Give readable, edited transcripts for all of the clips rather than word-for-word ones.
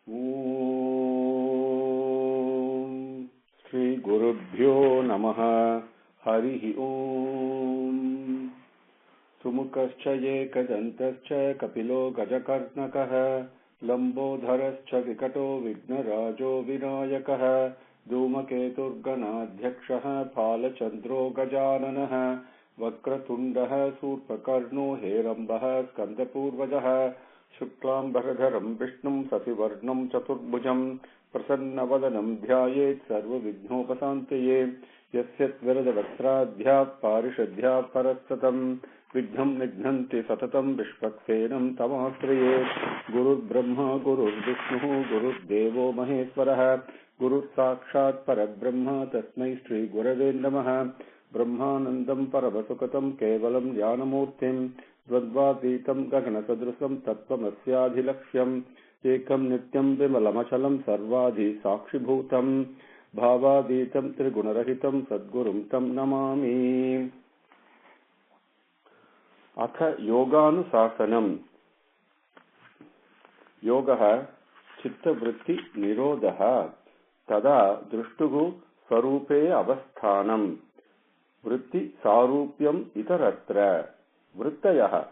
Om Shri Gurubhyo Namaha Harihi Om Sumukascha Yekadantascha Kapilo Gajakarnakaha Lambodharascha Vikato Vignarajo Vinayakaha Dhumaketurganadhyakshaha Phalachandro Gajananaha Vakratundaha Surpakarno Herambaha Skandapurvajaha Shuklam Bharadharam Vishnum Sasivarnam Chaturbhujam Prasannavadanam Dhyayet Sarva Vignopasantaye Yasyat Viradavatsradhya Parishadhya Parasatam Vidham Nidhanti Satatam Vishvaksenam Tamastraye Guru Brahma Guru Vishnu Guru Devo Maheswaraha Guru Sakshat Parabrahma Tasmai Shri Gurave Namaha Brahmanandam Parabasukatam Kevalam Jnanamurtim Dvadvatitam Gaganasadrusam Tattvamasyaadhilaksham Ekam Nityam Vimalamachalam Sarvadhi Sakshibhutam Bhavaditam Trigunarahitam Sadgurum Tam Namami Atha Yoganusasanam Yogaha Chitta Vritti Nirodha Tada Drushtugu Sarupe Avasthanam Vritti Sarupyam Itaratra Vrittayaha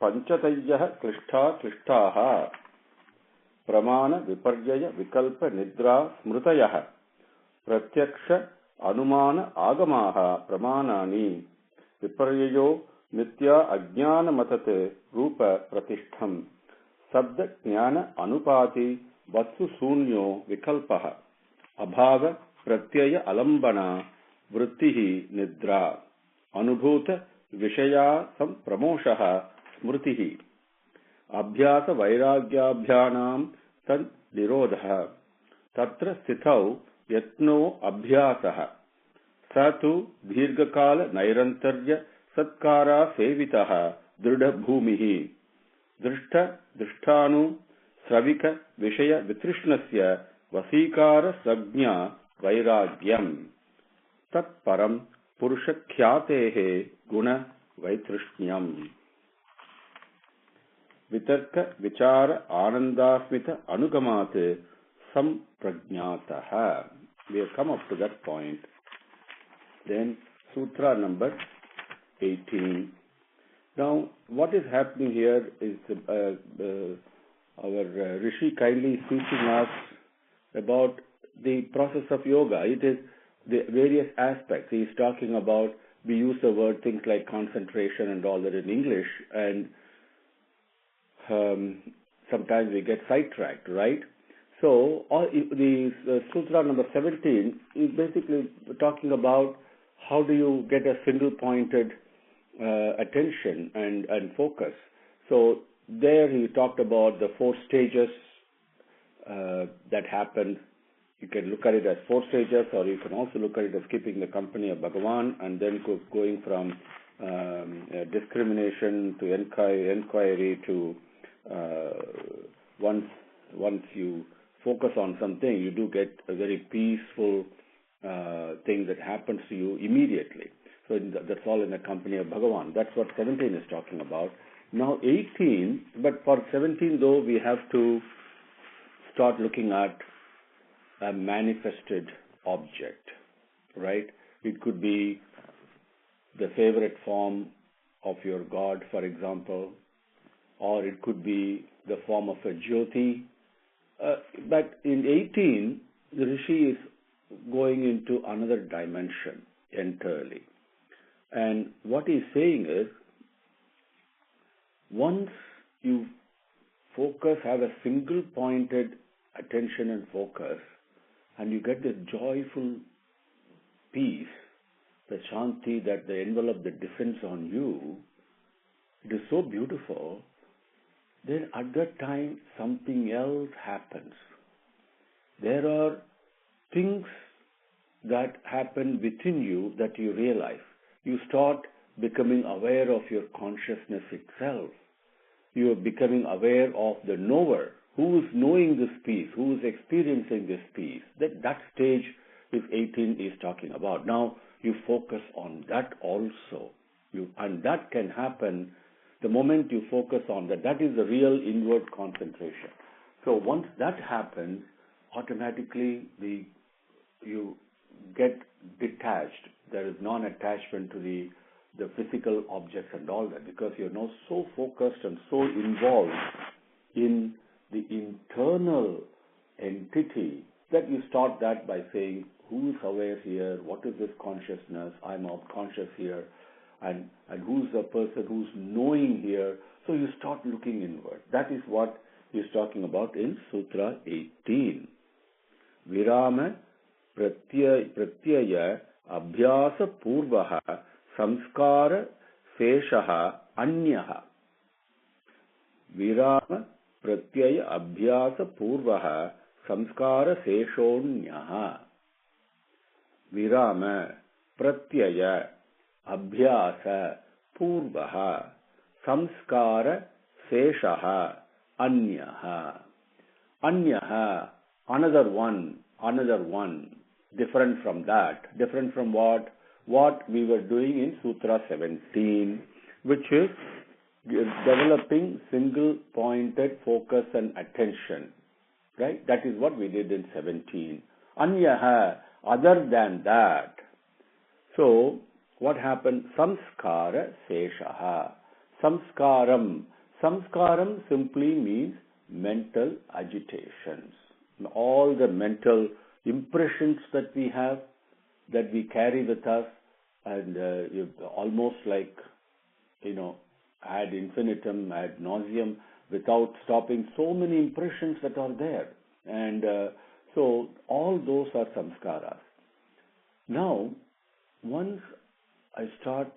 Panchatayyaha Klishtaha Pramana Viparjaya Vikalpa Nidra Smrutayaha Pratyaksha Anumana Agamaha Pramanani Viparyayo Nitya Ajnana Matate Rupa Pratishtham Sabda Jnana Anupati Vatsu Sunyo Vikalpaha Abhava Pratyaya Alambana Vrittihi Nidra Anubhuta Vishaya Sam Pramoshaha Smritihi Abhyasa Vairagyabhyanam Tad Nirodha Tatra Sthitau Yatno Abhyasaha Satu Dheerghakala Nairantarya Satkara Sevitaha Dridha Bhumihi Drishta Drishtanu Sravika Vishaya Vitrishnasya Vasikara Sajna Vairagyam Tat Param Purushakyatehe Guna Vaitrishyam Vitarka Vichara Anandasmita Anugamate Samprajnataha. We have come up to that point. Then Sutra number 18. Now, what is happening here is our Rishi kindly is teaching us about the process of yoga. It is the various aspects. He is talking about, we use the word things like concentration and all that in English, and sometimes we get sidetracked, right? So, the Sutra number 17 is basically talking about how do you get a single-pointed attention and focus. So, there he talked about the 4 stages that happen. You can look at it as 4 stages, or you can also look at it as keeping the company of Bhagavan, and then going from discrimination to inquiry to once you focus on something, you do get a very peaceful thing that happens to you immediately. So that's all in the company of Bhagavan. That's what 17 is talking about. Now 18, but for 17 though, we have to start looking at a manifested object, right? It could be the favorite form of your God, for example, or it could be the form of a jyoti. But in 18, the Rishi is going into another dimension entirely. And what he's saying is, once you focus, have a single-pointed attention and focus, and you get the joyful peace, the shanti that the envelope that descends on you, it is so beautiful. Then at that time, something else happens. There are things that happen within you that you realize. You start becoming aware of your consciousness itself. You are becoming aware of the knower, who is knowing this peace, who is experiencing this peace. That stage is 18 is talking about. Now, you focus on that also. And that can happen the moment you focus on that. That is the real inward concentration. So once that happens, automatically you get detached. There is non-attachment to the physical objects and all that, because you're now so focused and so involved in the internal entity that you start that by saying, who is aware here? What is this consciousness? I'm conscious here. And who's the person who's knowing here? So you start looking inward. That is what he's talking about in Sutra 18. Virama pratyaya abhyasa purvaha samskara seshaha anyaha. Virama pratyaya abhyasa purvaha samskara seshonyaha. Virama pratyaya abhyasa purvaha samskara seshaha anyaha. Anyaha, another one, different from that. Different from what? What we were doing in Sutra 17, which is developing single-pointed focus and attention. Right? That is what we did in 17. Anyaha, other than that. So, what happened? Samskara seshaha. Samskaram. Samskaram simply means mental agitations. All the mental impressions that we have, that we carry with us, and almost like, ad infinitum, ad nauseum, without stopping, so many impressions that are there. And so all those are samskaras. Now, once I start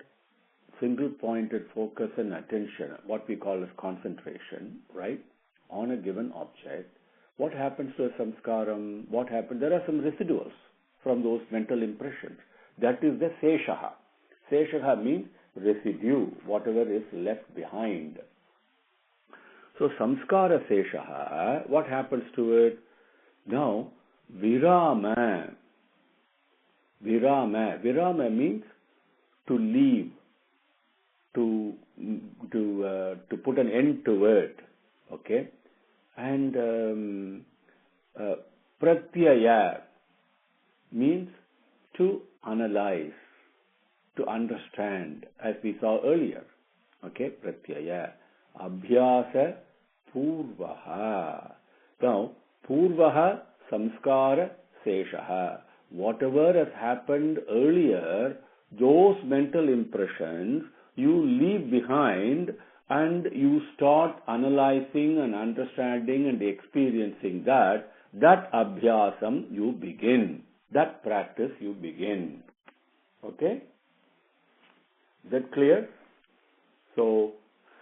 single-pointed focus and attention, what we call as concentration, right, on a given object, what happens to a samskaram? What happens? There are some residuals from those mental impressions. That is the seshaha. Seshaha means residue, whatever is left behind. So samskara seshaha, what happens to it? Now, virama. Virama means to leave, to put an end to it. Okay? And pratyaya means to analyze, to understand, as we saw earlier. Okay? Pratyaya. Abhyasa purvaha. Now, purvaha samskara seshaha. Whatever has happened earlier, those mental impressions you leave behind, and you start analyzing and understanding and experiencing that abhyasam you begin. That practice you begin. Okay? Is that clear? So,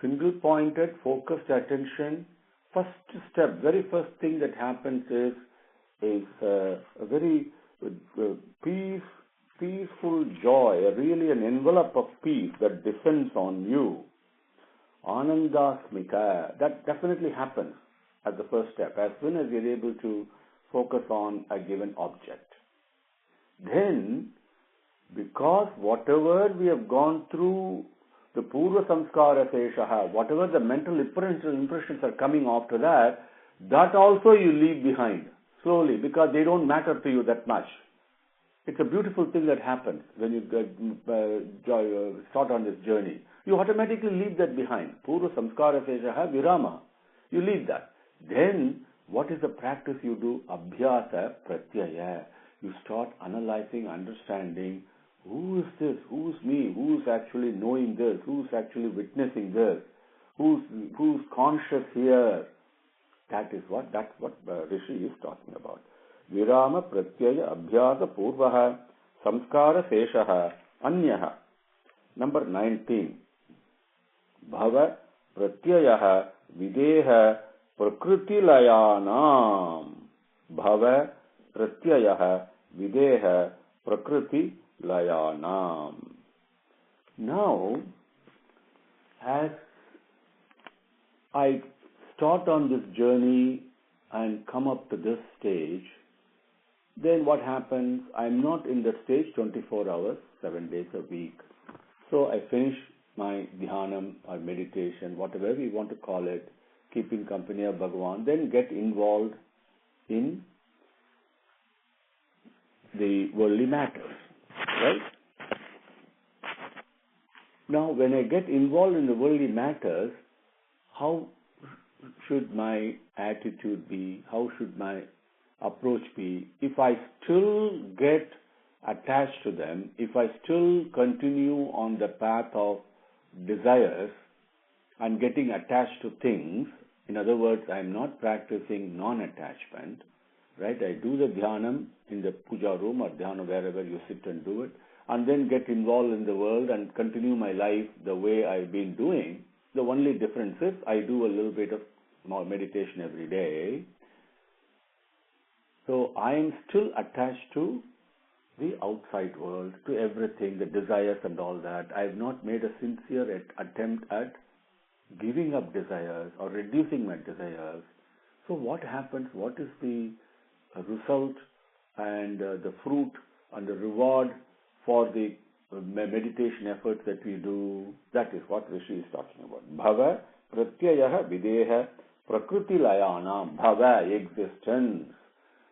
single-pointed, focused attention. First step, very first thing that happens is a very peaceful joy, really an envelope of peace that descends on you. Anandasmika, that definitely happens at the first step, as soon as you're able to focus on a given object. Then, because whatever we have gone through, the purva samskara seshaha, whatever the mental impressions are coming after that, that also you leave behind slowly, because they don't matter to you that much. It's a beautiful thing that happens when you start on this journey. You automatically leave that behind. Purva samskara seshaha virama. You leave that. Then, what is the practice you do? Abhyasa pratyaya. You start analyzing, understanding, who is this? Who's me? Who's actually knowing this? Who's actually witnessing this? Who's conscious here? That's what Rishi is talking about. Virama pratyaya abhyasa purvaha samskara seshaha anyaha. Number 19. Bhava pratyayaha videha prakriti layanam. Bhava pratyayaha videha prakriti layanam. Now, as I start on this journey and come up to this stage, then what happens? I'm not in the stage 24 hours, 7 days a week. So I finish my dhyanam or meditation, whatever we want to call it, keeping company of Bhagavan, then get involved in the worldly matters, right? Now, when I get involved in the worldly matters, how should my attitude be? How should my approach be? If I still get attached to them, if I still continue on the path of desires and getting attached to things, in other words, I am not practicing non-attachment, right? I do the dhyanam in the puja room or dhyana wherever you sit and do it, and then get involved in the world and continue my life the way I've been doing. The only difference is I do a little bit of more meditation every day. So I am still attached to the outside world, to everything, the desires and all that. I have not made a sincere attempt at giving up desires or reducing my desires. So what happens? What is the result and the fruit and the reward for the meditation efforts that we do? That is what Rishi is talking about. Bhava pratyaya videha prakriti layanam. Bhava, existence.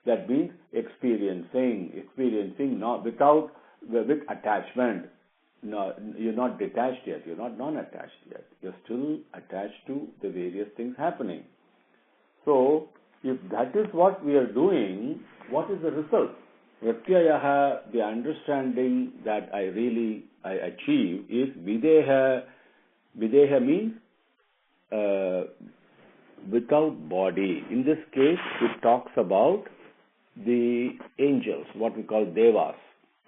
That means experiencing not with attachment. No, you're not detached yet. You're not non-attached yet. You're still attached to the various things happening. So, if that is what we are doing, what is the result? Pratyayaha, the understanding that I achieve is videha. Videha means without body. In this case, it talks about the angels, what we call devas,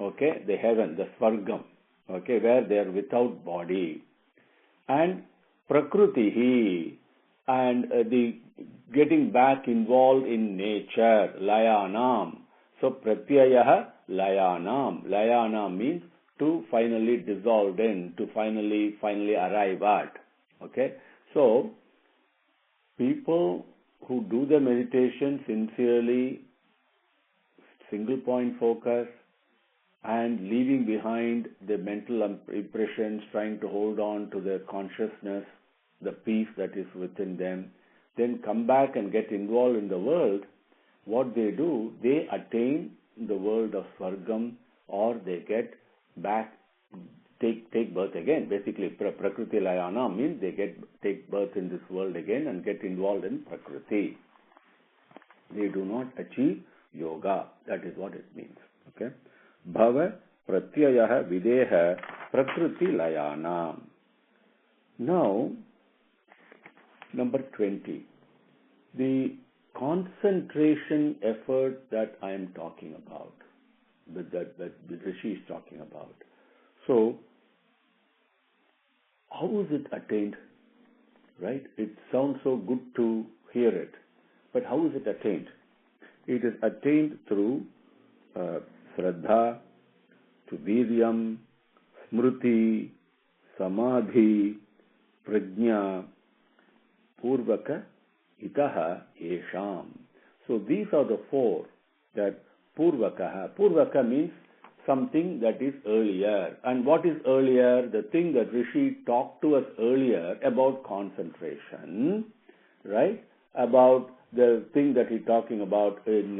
okay, the heaven, the Swargam, okay, where they are without body. And prakritihi, and the getting back involved in nature, layanam. So pratyayaha layanam. Layanam means to finally dissolve in, to finally arrive at. Okay, so people who do the meditation sincerely, single point focus, and leaving behind the mental impressions, trying to hold on to the consciousness, the peace that is within them, then come back and get involved in the world, what they do, they attain the world of Swargam, or they get back, take birth again. Basically, Prakriti Layana means they take birth in this world again and get involved in Prakriti. They do not achieve yoga. That is what it means. Okay. Bhava pratyayaha videha prakriti layana. Now, number 20. The concentration effort that I am talking about, that Rishi is talking about. So, how is it attained? Right? It sounds so good to hear it. But how is it attained? It is attained through Sraddha, to Viryam, Smriti, Samadhi, Prajna, Purvaka, Itaha, Yesham. So these are the four that Purvakaha. Purvaka means something that is earlier. And what is earlier? The thing that Rishi talked to us earlier about concentration, right? About the thing that he's talking about in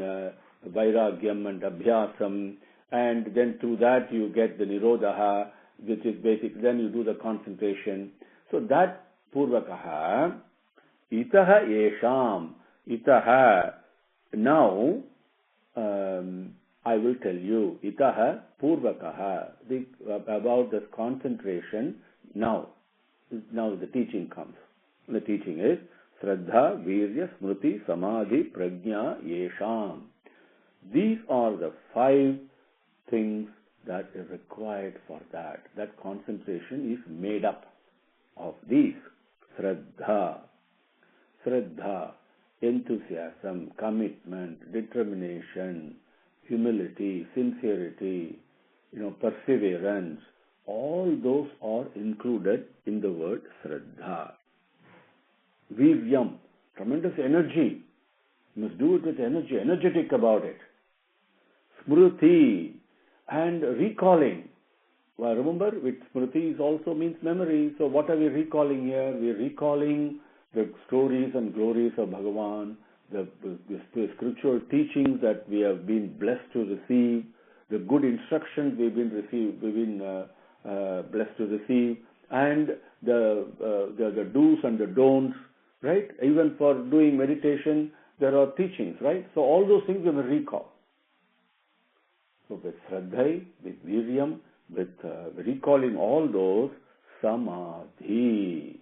Vairagyam and Abhyasam, and then through that you get the Nirodha, which is basic, then you do the concentration. So that Purvakaha, Itaha Yesham, Itaha, now I will tell you, Itaha Purvakaha, about this concentration, now the teaching comes. The teaching is Sraddha, Virya, Smriti, Samadhi, Prajna, Yesham. These are the 5 things that is required for that. That concentration is made up of these. Sraddha, enthusiasm, commitment, determination, humility, sincerity, perseverance. All those are included in the word Sraddha. Viryam, tremendous energy. You must do it with energy, energetic about it. Smriti, and recalling. Well, remember, with Smriti also means memory. So what are we recalling here? We are recalling the stories and glories of Bhagavan, the spiritual teachings that we have been blessed to receive, the good instructions we've been blessed to receive, and the do's and the don'ts, right? Even for doing meditation, there are teachings, right? So all those things we will recall. So with Sraddha, with Viryam, with recalling all those, Samadhi,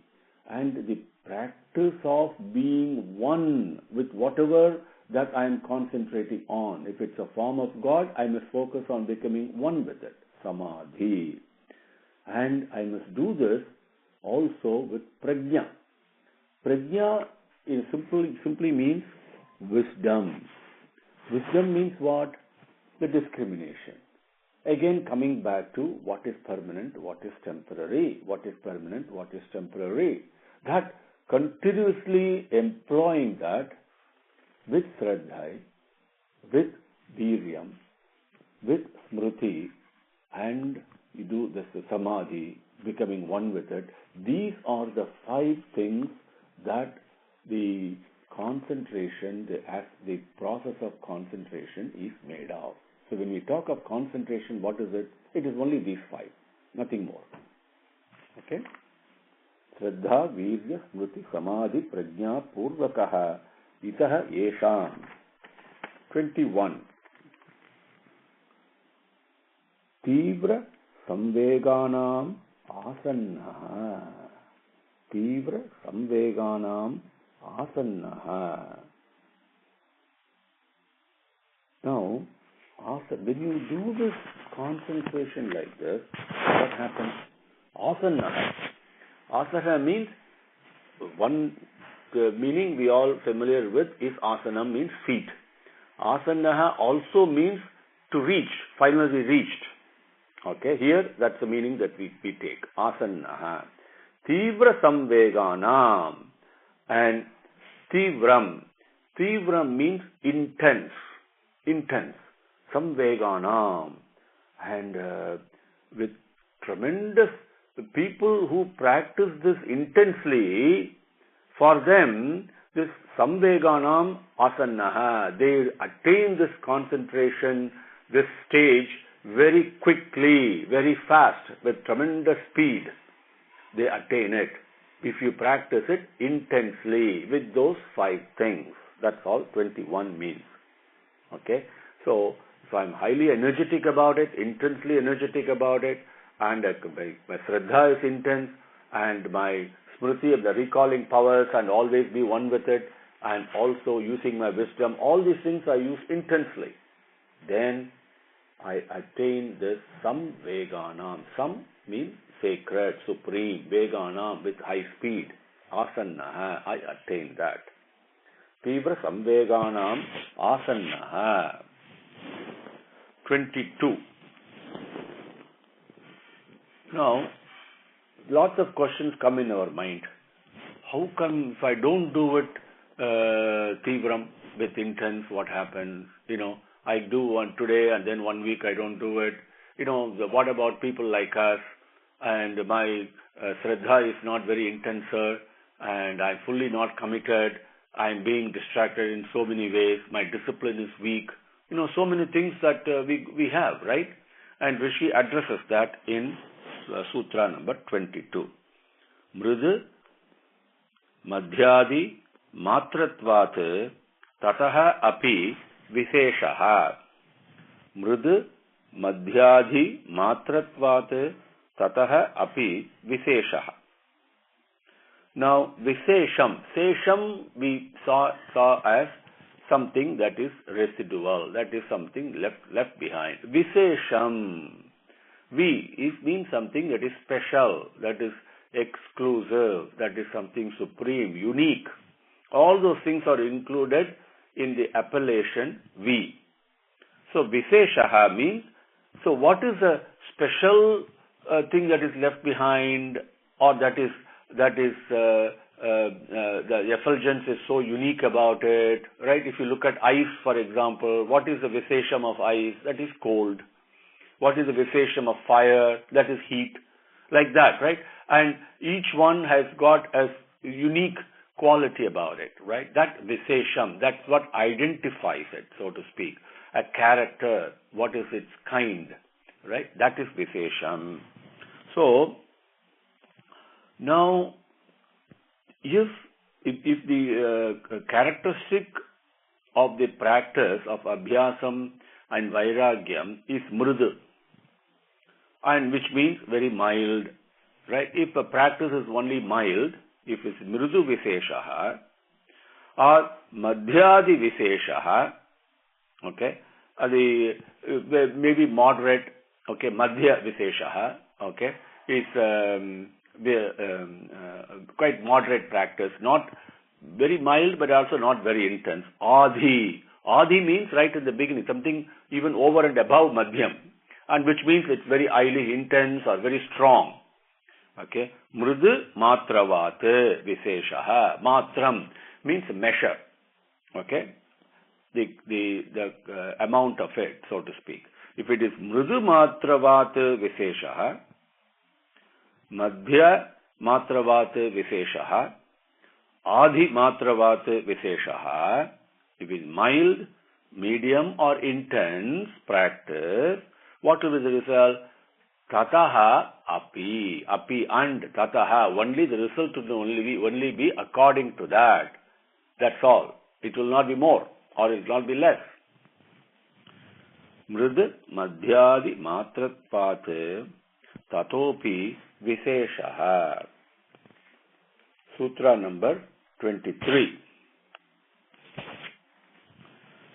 and the practice of being one with whatever that I am concentrating on. If it's a form of God, I must focus on becoming one with it. Samadhi. And I must do this also with prajna. Prajna is simply means wisdom. Wisdom means what? The discrimination. Again, coming back to what is permanent, what is temporary, what is permanent, what is temporary. That continuously employing that with Sraddha, with Viryam, with Smriti, and you do this Samadhi, becoming one with it. These are the 5 things that the concentration, the process of concentration is made of. So when we talk of concentration, what is it? It is only these 5, nothing more. Okay? Sraddha, Virya, Smriti, Samadhi, Prajna, Purvakaha, Itaha, Yesham. 21. Tivra Samveganam Asannaha. Tivra Samveganam Asannaha. Now, when you do this concentration like this, what happens? Asana. Asana means one meaning we all familiar with is asana means feet. Asana also means to reach, finally reached. Okay, here that's the meaning that we take. Asana. Tivra samveganam and tivram. Tivram means intense. Intense. Samveganam, and with tremendous people who practice this intensely, for them this Samveganam Asannaha, they attain this concentration, this stage very quickly, very fast, with tremendous speed. They attain it if you practice it intensely with those 5 things. That's all 21 means. Okay, so I'm highly energetic about it, intensely energetic about it, and my Sraddha is intense, and my Smriti of the recalling powers, and always be one with it, and also using my wisdom. All these things I use intensely. Then I attain this Samveganam. Sam means sacred, supreme, Veganam with high speed. Asannaha, I attain that. Tivra Samveganam Asannaha. 22. Now, lots of questions come in our mind. How come if I don't do it Tivram with intense, what happens? I do one today and then 1 week I don't do it. What about people like us? And my Sraddha is not very intense, and I'm fully not committed. I'm being distracted in so many ways. My discipline is weak. So many things that we have, right? And Rishi addresses that in Sutra number 22. Mridu Madhyadi Matratvat Tataha Api Visheshaha. Mridu Madhyadi Matratvat Tataha Api Visheshaha. Now, Vishesham. Sesham we saw as something that is residual, that is something left behind. Vishesham. Means something that is special, that is exclusive, that is something supreme, unique. All those things are included in the appellation V. So Visheshaha means, so what is a special thing that is left behind, or that is the effulgence is so unique about it, right? If you look at ice, for example, what is the Vishesham of ice? That is cold. What is the Vishesham of fire? That is heat. Like that, right? And each one has got a unique quality about it, right? That Visesham, that's what identifies it, so to speak. A character, what is its kind, right? That is Visesham. So, now, if the characteristic of the practice of Abhyasam and Vairagyam is Mrudu, and which means very mild, right? If a practice is only mild, if it's Mrudu Viseshaha or Madhyadi Viseshaha, okay, maybe moderate, okay, Madhya Viseshaha, okay, is quite moderate practice, not very mild but also not very intense. Adi. Adi means right in the beginning, something even over and above Madhyam, and which means it's very highly intense or very strong. Okay. Mrudu Matravat Viseshaha. Matram means measure. Okay. The amount of it, so to speak. If it is Mrudu Matravat Viseshaha, Madhya Matravat Viseshaha, Adi Matravat Viseshaha, if it is mild, medium or intense practice, what will be the result? Tataha api. Api and tataha. Only the result will only be according to that. That's all. It will not be more or it will not be less. Mrud madhyadi matratpat tatopi viseshaha. Sutra number 23.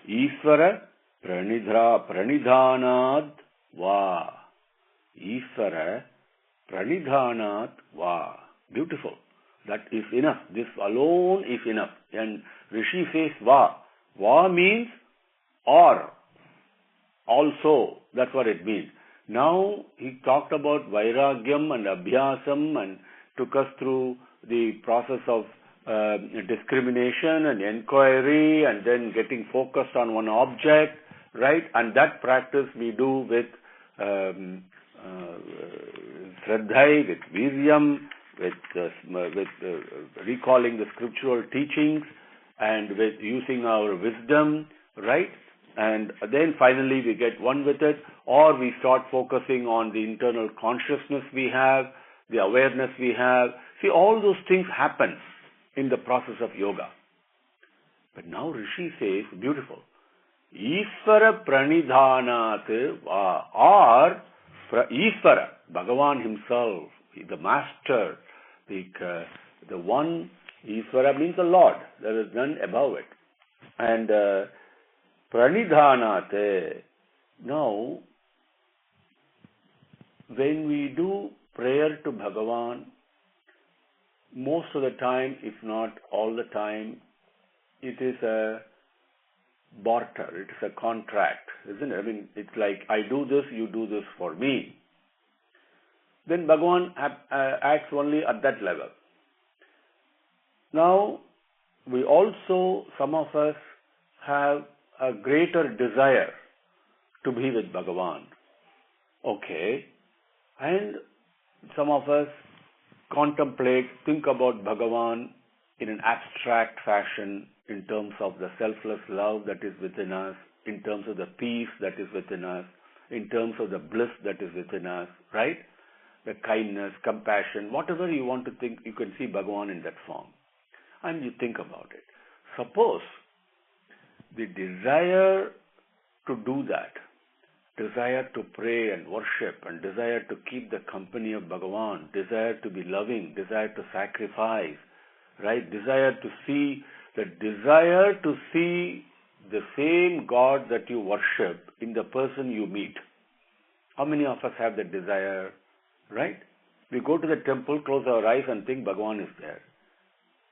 Iswara pranidhanad va. Iswara pranidhanat va. Beautiful. That is enough. This alone is enough. And Rishi says va. Va means or. Also. That's what it means. Now he talked about Vairagyam and Abhyasam and took us through the process of discrimination and inquiry and then getting focused on one object, right? And that practice we do with Sraddha, with Viryam, with recalling the scriptural teachings and with using our wisdom, right? And then finally we get one with it, or we start focusing on the internal consciousness we have, the awareness we have. See, all those things happen in the process of yoga. But now Rishi says, beautiful, Iswara pranidhanat va, or Iswara, Bhagavan himself, the master, the one. Iswara means the Lord. There is none above it. And pranidhanat. Now, when we do prayer to Bhagavan, most of the time, if not all the time, it is a barter, it is a contract, isn't it? I mean, it's like, I do this, you do this for me. Then Bhagavan acts only at that level. Now, we also, some of us have a greater desire to be with Bhagavan. Okay. And some of us contemplate, think about Bhagavan in an abstract fashion in terms of the selfless love that is within us, in terms of the peace that is within us, in terms of the bliss that is within us, right? The kindness, compassion, whatever you want to think, you can see Bhagavan in that form. And you think about it. Suppose the desire to do that, desire to pray and worship, and desire to keep the company of Bhagavan, desire to be loving, desire to sacrifice, right? Desire to see the same God that you worship in the person you meet. How many of us have that desire, right? We go to the temple, close our eyes and think Bhagavan is there.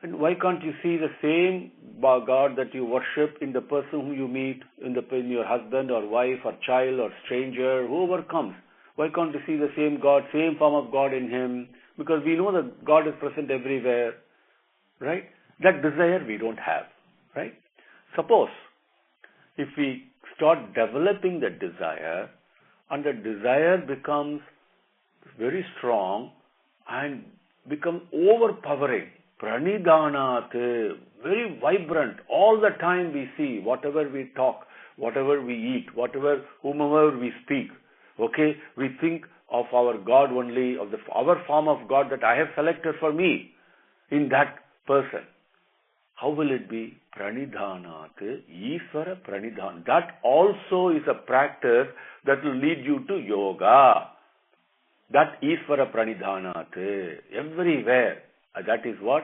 And why can't you see the same God that you worship in the person whom you meet, in your husband or wife or child or stranger, whoever comes? Why can't you see the same God, same form of God in him? Because we know that God is present everywhere, right? That desire we don't have, right? Suppose if we start developing that desire, and the desire becomes very strong and become overpowering, Pranidhanat, very vibrant. All the time we see, whatever we talk, whatever we eat, whomever we speak, okay, we think of our God only, of our form of God that I have selected for me in that person. How will it be? Pranidhanat, Iswara Pranidhan. That also is a practice that will lead you to yoga. That Iswara Pranidhanat, everywhere. That is what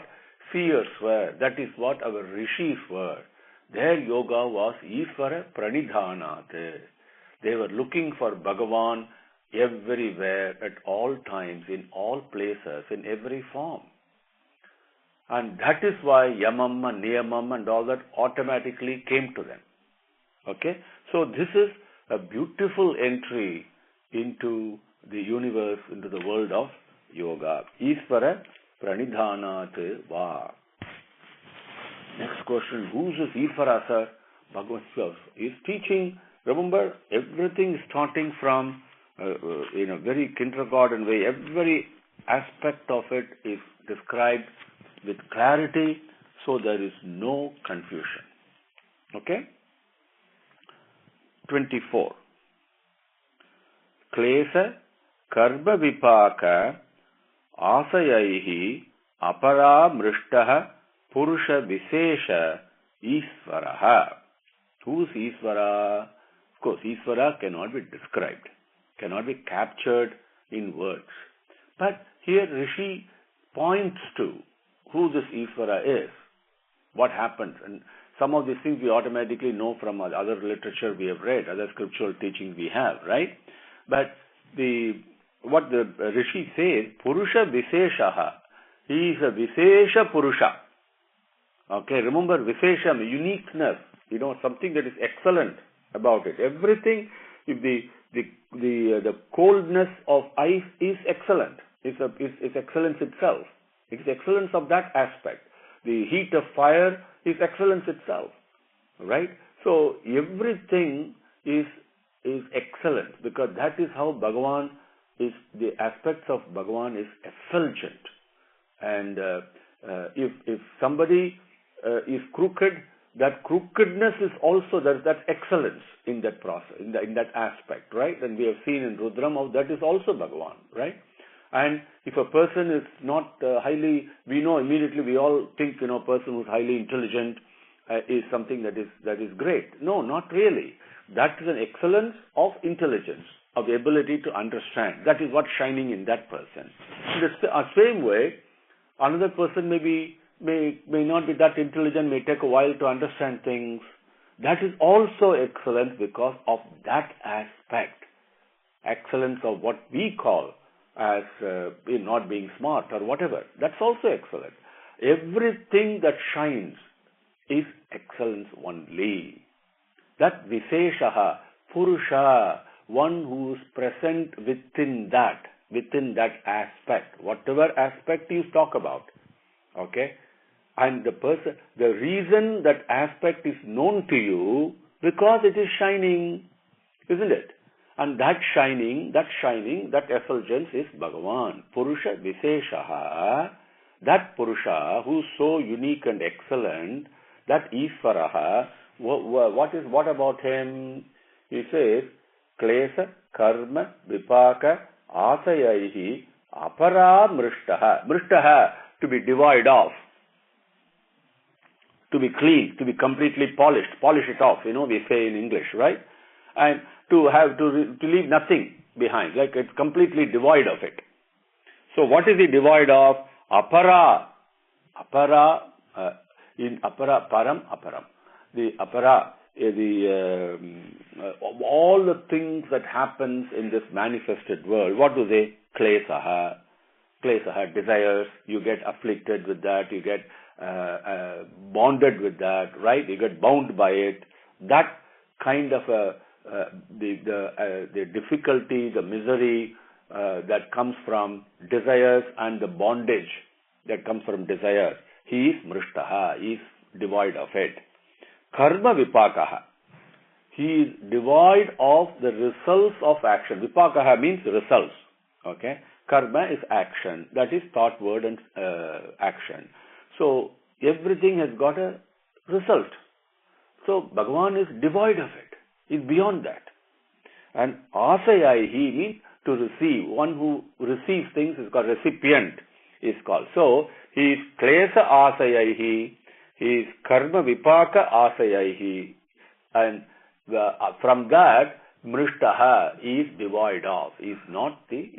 seers were. That is what our rishis were. Their yoga was Iswara Pranidhanat. They were looking for Bhagavan everywhere, at all times, in all places, in every form. And that is why Yamam and Niyamam and all that automatically came to them. Okay? So this is a beautiful entry into the universe, into the world of yoga. Iswara Pranidhanat Va. Next question, who's this Iswara, sir? Bhagavan is teaching. Remember, everything starting from in a very kindergarten way. Every aspect of it is described with clarity, so there is no confusion. Okay? 24. Klesa karma vipaka asayaihi apara mrishtaha purusha visesha Iswaraha. Who is Iswara? Of course, Iswara cannot be described, cannot be captured in words. But here Rishi points to who this Iswara is, what happens. And some of these things we automatically know from other literature we have read, other scriptural teachings we have, right? But what the Rishi says, Purusha Viseshaha, he is a Visesha Purusha. Okay, remember Visesha, uniqueness, something that is excellent about it. Everything, if the coldness of ice is excellent, it's excellence itself. It's excellence of that aspect. The heat of fire is excellence itself, right? So everything is excellent, because that is how Bhagavan is. The aspects of Bhagavan is effulgent, and if somebody is crooked, that crookedness is also that excellence in that process, in that aspect, right? And we have seen in Rudram how that is also Bhagavan, right? And if a person is not highly, we know immediately, we all think, a person who's highly intelligent is something that is great. No, not really. That is an excellence of intelligence, of the ability to understand. That is what's shining in that person. In the same way, another person may not be that intelligent, may take a while to understand things. That is also excellence because of that aspect. Excellence of what we call as not being smart or whatever. That's also excellent. Everything that shines is excellence only. That Viseshaha, Purusha, one who is present within that aspect, whatever aspect you talk about. Okay? And the reason that aspect is known to you, because it is shining, isn't it? And that shining, that effulgence is Bhagavan. Purusha Viseshaha, that Purusha who is so unique and excellent, that Iswaraha, what about him? He says, Klesa, Karma, Vipaka, Asayaihi, Apara Mrishtaha. Mrishtaha, to be devoid of, to be clean, to be completely polished, polish it off, we say in English, right? And to leave nothing behind, like it's completely devoid of it. So what is he devoid of? Apara. In apara, param, aparam. The apara, all the things that happens in this manifested world, what do they? Klesaha, desires, you get afflicted with that, you get bonded with that, right? You get bound by it. That kind of the difficulty, the misery that comes from desires and the bondage that comes from desire. He is mrishtaha, he is devoid of it. Karma vipakaha, he is devoid of the results of action. Vipakaha means results. Okay, karma is action, that is thought, word, and action. So everything has got a result. So Bhagavan is devoid of it. He's beyond that. And asayaihi means to receive. One who receives things is called recipient, is called. So he is klesa asayaihi, he is karma vipaka asayaihi, and from that mrishtaha is devoid of. He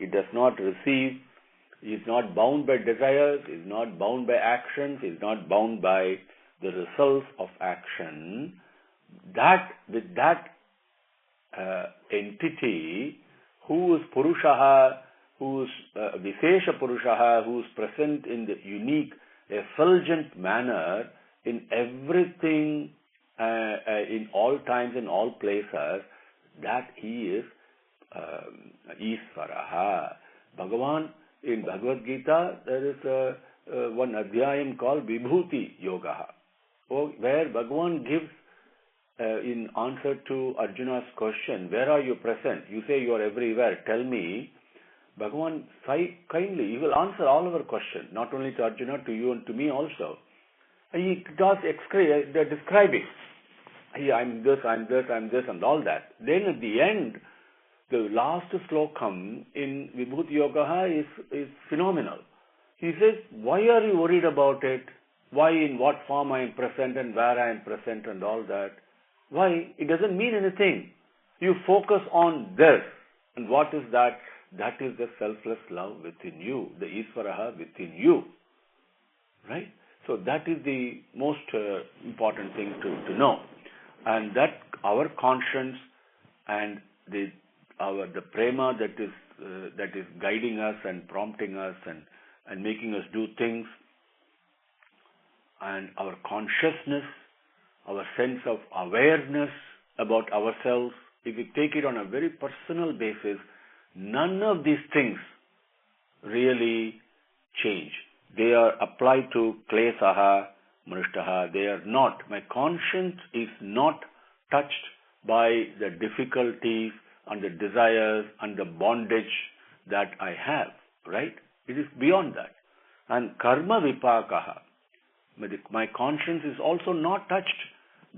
does not receive, he is not bound by desires, he is not bound by actions, he is not bound by the results of action. With that entity, who is Purushaha, who is Vishesha Purushaha, who is present in the unique, effulgent manner in everything, in all times, in all places, that he is Iswara. Bhagavan, in Bhagavad Gita, there is one adhyayam called Vibhuti Yoga, where Bhagavan gives in answer to Arjuna's question, where are you present? You say you are everywhere. Tell me. Bhagavan kindly, he will answer all our questions, not only to Arjuna, to you and to me also. And he does describing. I'm this, and all that. Then at the end, the last slokam in Vibhuti Yoga is phenomenal. He says, why are you worried about it? Why, in what form I am present and where I am present and all that? Why? It doesn't mean anything. You focus on this. And what is that? That is the selfless love within you, the Iswara within you. Right? So that is the most important thing to know. And that our conscience and the prema that is guiding us and prompting us and making us do things, and our consciousness, our sense of awareness about ourselves, if we take it on a very personal basis, none of these things really change. They are applied to klesaha, mrishtaha. They are not. My conscience is not touched by the difficulties and the desires and the bondage that I have, right? It is beyond that. And karma vipakaha. My conscience is also not touched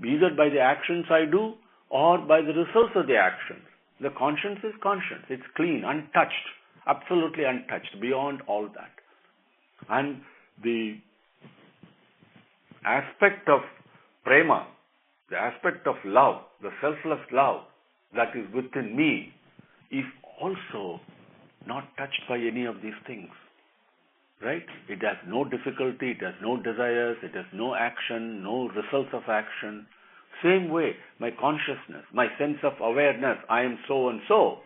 either by the actions I do or by the results of the actions. The conscience is conscience. It's clean, untouched, absolutely untouched, beyond all that. And the aspect of prema, the aspect of love, the selfless love that is within me is also not touched by any of these things. Right? It has no difficulty, it has no desires, it has no action, no results of action. Same way, my consciousness, my sense of awareness, I am so and so.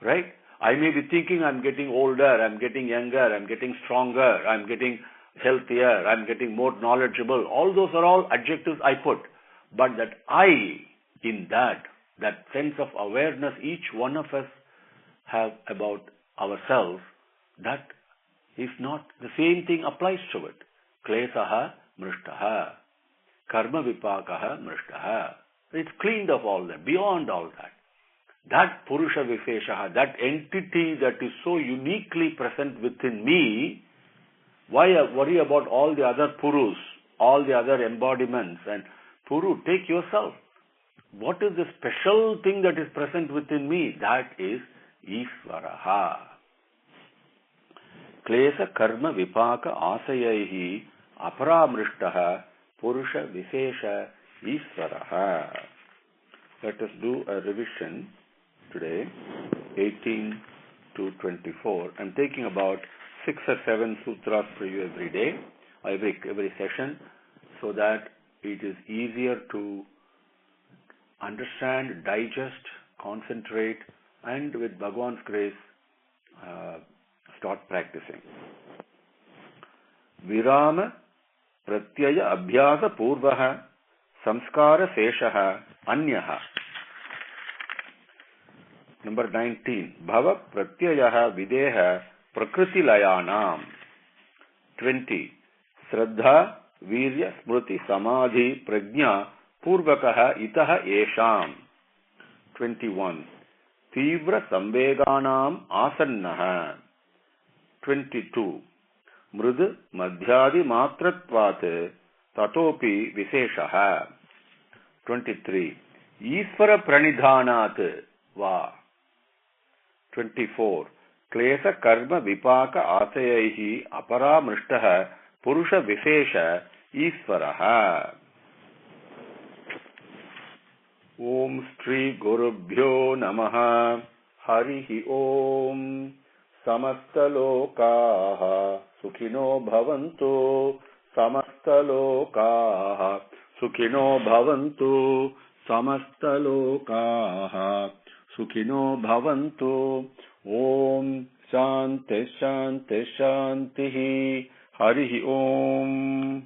Right? I may be thinking I'm getting older, I'm getting younger, I'm getting stronger, I'm getting healthier, I'm getting more knowledgeable. All those are all adjectives I put. But that I, in that sense of awareness each one of us have about ourselves, that is not, the same thing applies to it. Klesaha mrishtaha. Karma vipakaha mrishtaha. It's cleaned of all that, beyond all that. That Purusha Visheshaha, that entity that is so uniquely present within me, why worry about all the other Purus, all the other embodiments? And Puru, take yourself. What is the special thing that is present within me? That is Iswaraha. Klesa karma vipaka asayaihi aparamrishtaha Purusha Vishesha Iswaraha. Let us do a revision today, 18 to 24. I'm taking about 6 or 7 sutras for you every day, every session, so that it is easier to understand, digest, concentrate, and with Bhagavan's grace, start practicing. Virama pratyaya abhyasa purvaha samskara seshaha anyaha. Number 19. Bhava pratyayaha videha prakriti layanam. 20. Sraddha virya smriti samadhi prajna purvakaha itaha esham. 21. Tivra samveganam asannaha. 22. मृद मध्यादि मात्रत्वात् ततोपि विशेषः 23 ईश्वर प्रणिधानात् वा 24 क्लेश कर्म विपाक आशयैः अपरामृष्टः पुरुष विशेष ईश्वरः। ओम श्री गुरुभ्यो नमः। हरिः ओम। समस्तलोकाः सुखिनो भवन्तु। समस्तलोकाः सुखिनो भवन्तु। समस्तलोकाः सुखिनो भवन्तु। ओम शांति शांति शांति। हरिः ओम।